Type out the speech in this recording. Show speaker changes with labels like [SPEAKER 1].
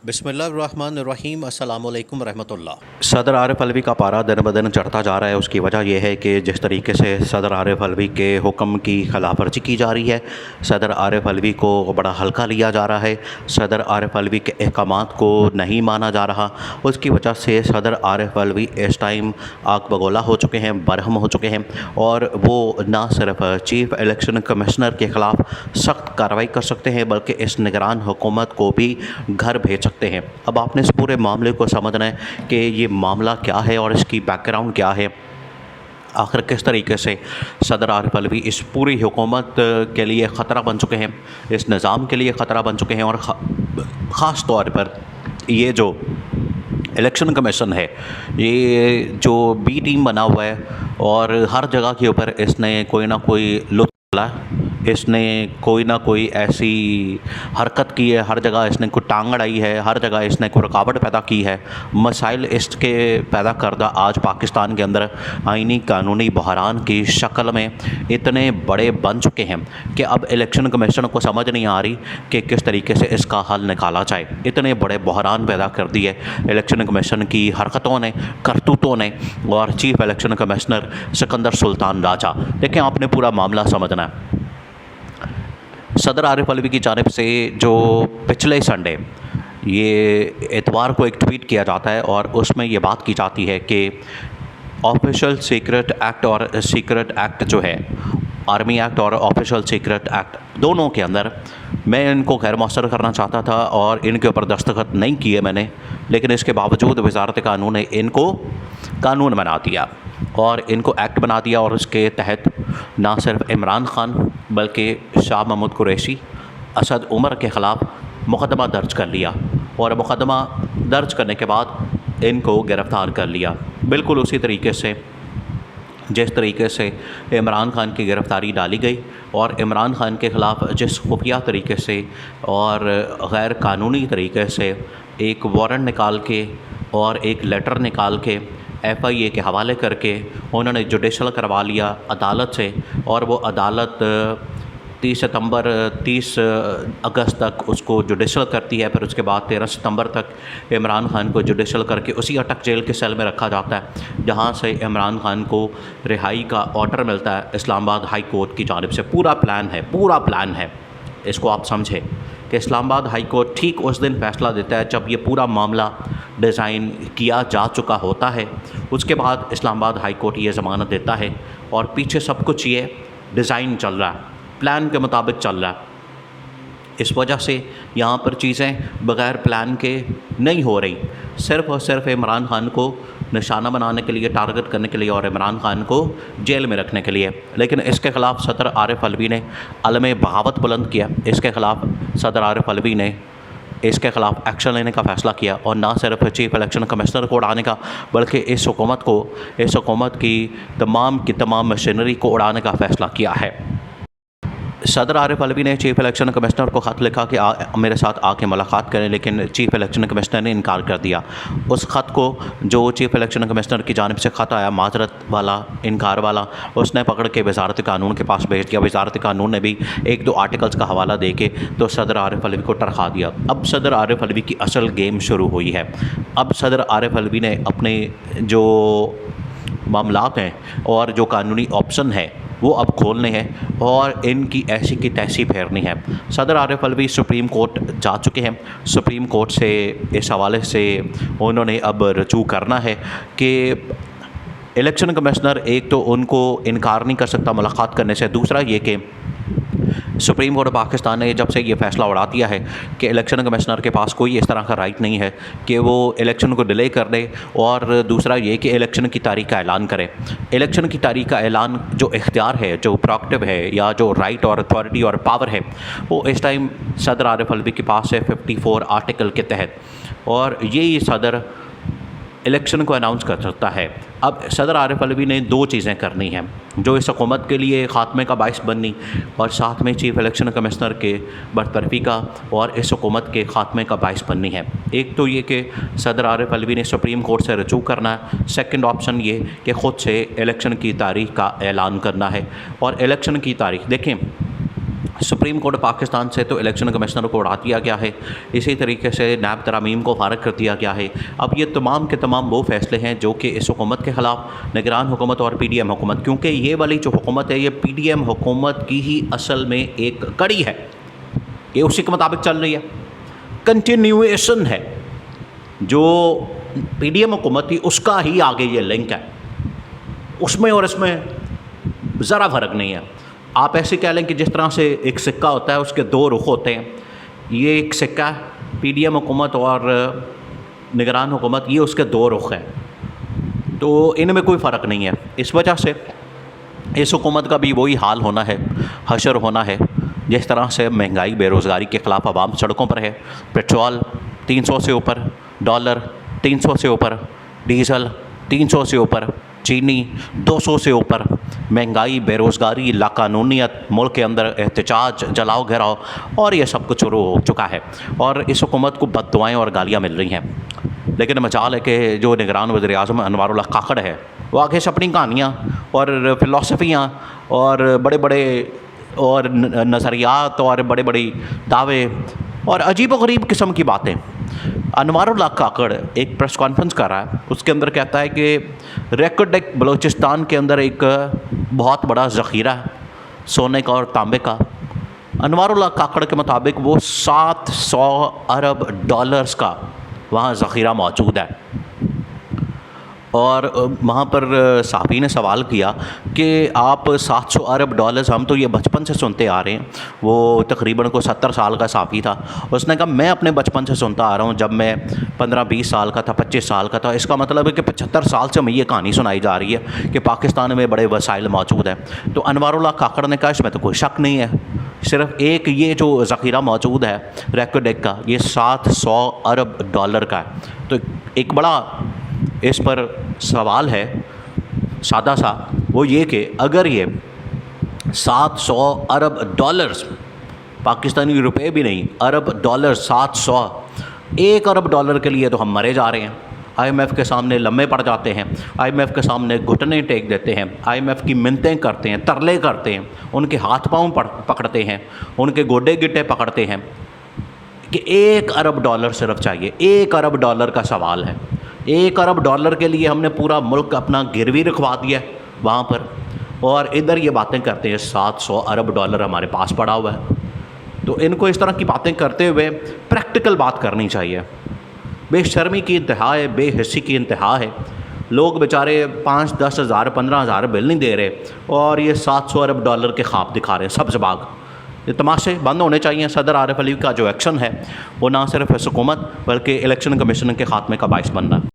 [SPEAKER 1] बिस्मिल्लाहिर्रहमानिर्रहीम अस्सलामुअलैकुम रहमतुल्लाह।
[SPEAKER 2] सदर आरिफ अलवी का पारा दिन ब दिन चढ़ता जा रहा है। उसकी वजह यह है कि जिस तरीके से सदर आरिफ अलवी के हुक्म की खिलाफ वर्जी की जा रही है, सदर आरिफ अलवी को बड़ा हल्का लिया जा रहा है, सदर आरिफ अलवी के अहकामात को नहीं माना जा रहा। उसकी वजह से सदर आरिफ अलवी इस टाइम आग बगोला हो चुके हैं, बरहम हो चुके हैं और वो ना सिर्फ चीफ इलेक्शन कमिश्नर के ख़िलाफ़ सख्त कार्रवाई कर सकते हैं बल्कि इस निगरान हुकूमत को भी घर भेज सकते हैं। अब आपने इस पूरे मामले को समझना है कि ये मामला क्या है और इसकी बैकग्राउंड क्या है, आखिर किस तरीके से सदर आरिफ अलवी इस पूरी हुकूमत के लिए ख़तरा बन चुके हैं, इस निज़ाम के लिए ख़तरा बन चुके हैं। और ख़ास तौर पर ये जो इलेक्शन कमीशन है, ये जो बी टीम बना हुआ है और हर जगह के ऊपर इसने कोई ना कोई लुत्फ़, इसने कोई ना कोई ऐसी हरकत की है, हर जगह इसने कोई टांग अड़ाई है, हर जगह इसने कोई रुकावट पैदा की है। मसाइल इसके पैदा करदा आज पाकिस्तान के अंदर आइनी कानूनी बहरान की शक्ल में इतने बड़े बन चुके हैं कि अब इलेक्शन कमीशन को समझ नहीं आ रही कि किस तरीके से इसका हल निकाला जाए। इतने बड़े बहरान पैदा कर दिए इलेक्शन कमीशन की हरकतों ने, करतूतों ने और chief election commissioner Sikandar Sultan Raja. देखें, आपने पूरा मामला समझना है। सदर आरिफ अलवी की जानिब से जो पिछले संडे ये इतवार को एक ट्वीट किया जाता है और उसमें ये बात की जाती है कि ऑफिशियल सीक्रेट एक्ट और सीक्रेट एक्ट जो है, आर्मी एक्ट और ऑफिशियल सीक्रेट एक्ट दोनों के अंदर मैं इनको गैर मौसर करना चाहता था और इनके ऊपर दस्तखत नहीं किए मैंने, लेकिन इसके बावजूद वजारत कानून ने इनको कानून बना दिया और इनको एक्ट बना दिया और उसके तहत ना सिर्फ इमरान खान बल्कि शाह महमूद कुरैशी, असद उमर के ख़िलाफ़ मुकदमा दर्ज कर लिया और मुकदमा दर्ज करने के बाद इनको गिरफ़्तार कर लिया। बिल्कुल उसी तरीके से जिस तरीके से इमरान खान की गिरफ़्तारी डाली गई और इमरान खान के ख़िलाफ़ जिस खुफिया तरीके से और गैर कानूनी तरीके से एक वारंट निकाल के और एक लेटर निकाल के FIA के हवाले करके उन्होंने जुडिशल करवा लिया अदालत से, और वो अदालत 30 अगस्त तक उसको जुडिशल करती है। फिर उसके बाद 13 सितंबर तक इमरान खान को जुडिशल करके उसी अटक जेल के सेल में रखा जाता है जहां से इमरान खान को रिहाई का ऑर्डर मिलता है इस्लामाबाद हाई कोर्ट की जानिब से। पूरा प्लान है, इसको आप समझें कि इस्लामाबाद हाई कोर्ट ठीक उस दिन फ़ैसला देता है जब ये पूरा मामला डिज़ाइन किया जा चुका होता है। उसके बाद इस्लामाबाद हाई कोर्ट ये ज़मानत देता है और पीछे सब कुछ ये डिज़ाइन चल रहा है, प्लान के मुताबिक चल रहा है। इस वजह से यहाँ पर चीज़ें बग़ैर प्लान के नहीं हो रही, सिर्फ़ और सिर्फ इमरान खान को निशाना बनाने के लिए, टारगेट करने के लिए और इमरान खान को जेल में रखने के लिए। लेकिन इसके ख़िलाफ़ सदर आरिफ अलवी ने अलम बगावत बुलंद किया। इसके ख़िलाफ़ सदर आरिफ अलवी ने इसके ख़िलाफ़ एक्शन लेने का फ़ैसला किया और ना सिर्फ चीफ इलेक्शन कमिश्नर को उड़ाने का बल्कि इस हुकूमत की तमाम मशीनरी को उड़ाने का फ़ैसला किया है। सदर आरिफ अलवी ने चीफ इलेक्शन कमिश्नर को ख़त लिखा कि मेरे साथ आके मुलाकात करें, लेकिन चीफ इलेक्शन कमिश्नर ने इनकार कर दिया। उस ख़त को जो चीफ इलेक्शन कमिश्नर की जानिब से ख़त आया, माजरत वाला, इनकार वाला, उसने पकड़ के वजारत कानून के पास भेज दिया। वजारत कानून ने भी 1-2 आर्टिकल्स का हवाला दे के तो सदर आरिफ अलवी को टरखा दिया। अब सदर आरिफ अलवी की असल गेम शुरू हुई है। अब सदर आरिफ अलवी ने अपने जो मामलात हैं और जो कानूनी ऑप्शन है वो अब खोलने हैं और इनकी ऐसी की तैसी फेरनी है। सदर आरिफ अलवी सुप्रीम कोर्ट जा चुके हैं। सुप्रीम कोर्ट से इस हवाले से उन्होंने अब रजू करना है कि इलेक्शन कमिश्नर एक तो उनको इनकार नहीं कर सकता मुलाकात करने से, दूसरा ये कि सुप्रीम कोर्ट पाकिस्तान ने जब से ये फ़ैसला उड़ा दिया है कि इलेक्शन कमिश्नर के पास कोई इस तरह का राइट नहीं है कि वो इलेक्शन को डिले कर दे, और दूसरा ये कि इलेक्शन की तारीख का ऐलान करे। इलेक्शन की तारीख का ऐलान जो इख्तियार है, जो प्रोएक्टिव है या जो राइट और अथॉरिटी और पावर है, वो इस टाइम सदर आरिफ अलवी के पास है 54 आर्टिकल के तहत, और यही सदर इलेक्शन को अनाउंस कर सकता है। अब सदर आरिफ अलवी ने 2 चीज़ें करनी हैं जो इस हुकूमत के लिए ख़ात्मे का बाइस बननी और साथ में चीफ इलेक्शन कमिश्नर के बरतरफी का और इस हुकूमत के ख़ात्मे का बाइस बननी है। एक तो ये कि सदर आरिफ अलवी ने सुप्रीम कोर्ट से रजू करना है। सेकंड ऑप्शन ये कि ख़ुद से इलेक्शन की तारीख का ऐलान करना है। और इलेक्शन की तारीख देखें, सुप्रीम कोर्ट पाकिस्तान से तो इलेक्शन कमिश्नर को उड़ा दिया गया है, इसी तरीके से नैब तरामीम को फारग कर दिया गया है। अब ये तमाम के तमाम वो फ़ैसले हैं जो कि इस हुकूमत के ख़िलाफ़ निगरान हुकूमत और PDM हुकूमत, क्योंकि ये वाली जो हुकूमत है ये PDM हुकूमत की ही असल में एक कड़ी है, ये उसी के मुताबिक चल रही है, कंटिन्यूएशन है। जो PDM हुकूमत थी उसका ही आगे ये लिंक है, उसमें और इसमें ज़रा फ़र्क नहीं है। आप ऐसे कह लें कि जिस तरह से एक सिक्का होता है उसके दो रुख होते हैं, ये एक सिक्का PDM हुकूमत और निगरान हुकूमत, ये उसके दो रुख हैं, तो इनमें कोई फ़र्क नहीं है। इस वजह से इस हुकूमत का भी वही हाल होना है, हशर होना है। जिस तरह से महंगाई बेरोज़गारी के ख़िलाफ़ आवाम सड़कों पर है, पेट्रोल 300 से ऊपर, डॉलर 300 से ऊपर, डीज़ल 300 से ऊपर, चीनी 200 से ऊपर, महंगाई, बेरोज़गारी, लाकानूनियत, मुल्क के अंदर एहतजाज, जलाओ घिराव और ये सब कुछ शुरू हो चुका है और इस हुकूमत को बद्दुआएँ और गालियाँ मिल रही हैं। लेकिन मजाल है कि जो निगरान वज़ीर-ए-आज़म अनवारुल्लाह काकड़ है वो आगे से अपनी कहानियाँ और फ़िलॉसफियाँ और बड़े बड़े और नज़रियात और बड़े बड़े दावे और अजीब व गरीब किस्म की बातें। अनवारुल्लाह काकड़ एक प्रेस कॉन्फ्रेंस कर रहा है, उसके अंदर कहता है कि रेकोडेक बलूचिस्तान के अंदर एक बहुत बड़ा ज़ख़ीरा है सोने का और तांबे का। अनवारुल्लाह काकड़ के मुताबिक वो 700 अरब डॉलर्स का वहाँ ज़ख़ीरा मौजूद है और वहाँ पर सहाफ़ी ने सवाल किया कि आप 700 अरब डॉलर्स, हम तो ये बचपन से सुनते आ रहे हैं। वो तकरीबन को 70 साल का सहाफ़ी था, उसने कहा मैं अपने बचपन से सुनता आ रहा हूँ, जब मैं 15-20 साल का था, 25 साल का था। इसका मतलब है कि 75 साल से हमें ये कहानी सुनाई जा रही है कि पाकिस्तान में बड़े वसाइल मौजूद हैं। तो अनवारुल्लाह काकड़ ने कहा इसमें तो कोई शक नहीं है, सिर्फ एक ये जो ज़ख़ीरा मौजूद है रेकोडेक का, ये 700 अरब डॉलर का है। तो एक बड़ा इस पर सवाल है सादा सा, वो ये कि अगर ये 700 अरब डॉलर्स, पाकिस्तानी रुपए भी नहीं, अरब डॉलर 700, 1 अरब डॉलर के लिए तो हम मरे जा रहे हैं। IMF के सामने लम्बे पड़ जाते हैं, IMF के सामने घुटने टेक देते हैं, IMF की मिन्नतें करते हैं, तरले करते हैं, उनके हाथ पाँव पकड़ते हैं, उनके गोडे गिट्टे पकड़ते हैं कि 1 अरब डॉलर सिर्फ चाहिए। 1 अरब डॉलर का सवाल है, 1 अरब डॉलर के लिए हमने पूरा मुल्क अपना गिरवी रखवा दिया वहाँ पर, और इधर ये बातें करते हैं 700 अरब डॉलर हमारे पास पड़ा हुआ है। तो इनको इस तरह की बातें करते हुए प्रैक्टिकल बात करनी चाहिए। बेशर्मी की इंतहा है, बेहिस्सी की इंतहा है। लोग बेचारे 5-10 हज़ार 15 हज़ार बिल नहीं दे रहे और ये 700 अरब डॉलर के ख्वाब दिखा रहे हैं सब्ज़ बाग। ये तमाशे बंद होने चाहिए। सदर आरिफ अली का जो एक्शन है वो ना सिर्फ हुकूमत बल्कि इलेक्शन कमीशन के खात्मे का बाइस बनना है।